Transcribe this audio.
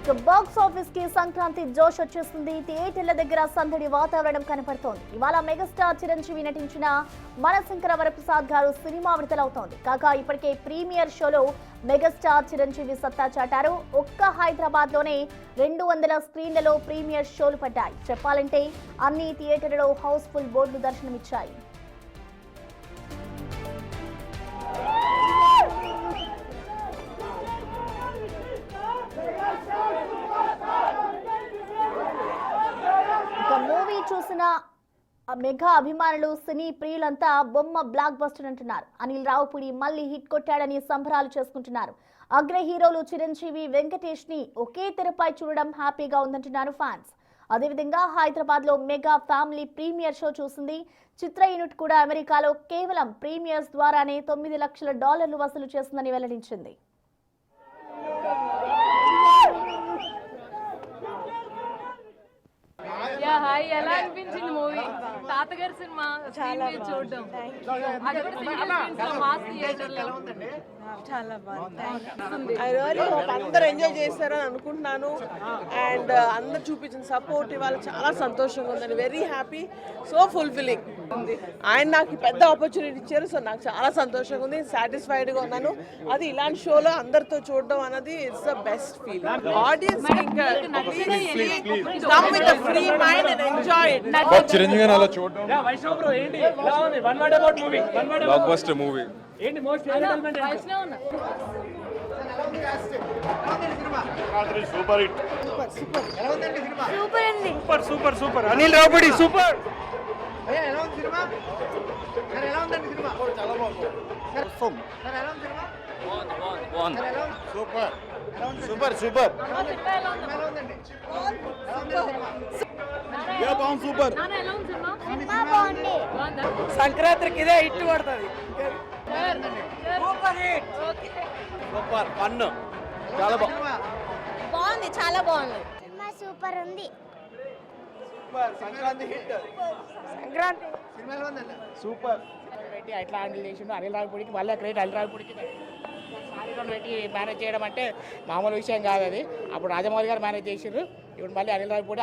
Box office కి సంక్రాంతి జోష్ వచ్చేస్తుంది. థియేటర్ల దగ్గర సందడి వాతావరణం కనపడుతోంది. ఇవాళ మెగాస్టార్ చిరంజీవి నటించిన మనశంకర వరప్రసాద్ గారు సినిమా విడుదలవుతోంది. కాగా ఇప్పటికే ప్రీమియర్ షోలో మెగాస్టార్ చిరంజీవి సత్తా చాటారు. ఒక్క హైదరాబాద్ లోనే 200 స్క్రీన్లలో ప్రీమియర్ షోలు పడ్డాయి. చెప్పాలంటే అన్ని థియేటర్లలో హౌస్ఫుల్ బోర్డులు దర్శనమిచ్చాయి. మూవీ చూసిన మెగా అభిమానులు, సినీ ప్రియులంతా బొమ్మ బ్లాక్ బస్టర్ అంటున్నారు. అనిల్ రావుపూడి మళ్ళీ హిట్ కొట్టాడని సంబరాలు చేసుకుంటున్నారు. అగ్ర హీరోలు చిరంజీవి, వెంకటేష్ ని ఒకే తెరపై చూడడం హ్యాపీగా ఉందంటున్నారు ఫ్యాన్స్. అదేవిధంగా హైదరాబాద్ లో మెగా ఫ్యామిలీ ప్రీమియర్ షో చూసింది. చిత్ర యూనిట్ కూడా అమెరికాలో కేవలం ప్రీమియర్స్ ద్వారానే $9 లక్షల వసూలు చేస్తుందని వెల్లడించింది. హాయ్, ఎలా అనిపించింది మూవీ? తాతగారి సినిమా చూడడం చాలా బాగుంది. ఐ రియల్లీ హోప్ అందరూ ఎంజాయ్ చేస్తారని అనుకుంటున్నాను. అండ్ అందరు చూపించిన సపోర్ట్ ఇవాళ చాలా సంతోషంగా ఉందండి. Very happy, so fulfilling. ఆయన నాకు పెద్ద ఆపర్చునిటీ ఇచ్చారు, సో నాకు చాలా సంతోషంగా ఉంది. సాటిస్ఫైడ్గా ఉన్నాను. అది ఇలాంటి షోలో అందరితో చూడడం అన్నది it's the best feel. Audience come with a free mind and enjoy it. Chiranjeevi అలా చూడడం బ్లాక్ బస్టర్ మూవీ. ఏంటి మోస్ట్ ఫేవరెట్ ఎలిమెంట్ ఏంటి? Super hit. Super super. Anil Ravipudi super. ఎలా ఉంది సినిమా? సార్ ఎలా ఉందండి సినిమా? చాలా బాగుంది. సార్ ఎలా ఉంది సినిమా? బాగుంది. Super super super. ఎలా ఉందండి? బాగుంది సూపర్. సంక్రాంతికి ఇదే హిట్ పడుతుంది. Super fun. చాలా బాగుంది, చాలా బాగుంది. సినిమా సూపర్ ఉంది. సంక్రాంతి హిట్. సంక్రాంతి సినిమా ఎలా ఉందండి? సూపర్. పెట్టి ఎట్లా హ్యాండిల్ చేసిండు అనిల్ రావుపూడికి మళ్ళీ క్రెడిట్ అనిల్ రావుపూడికి. పెట్టి మేనేజ్ చేయడం అంటే మామూలు విషయం కాదు అది. అప్పుడు రాజమౌళి గారు మేనేజ్ చేసిండ్రు, ఇప్పుడు మళ్ళీ అనిల్ రావుపూడి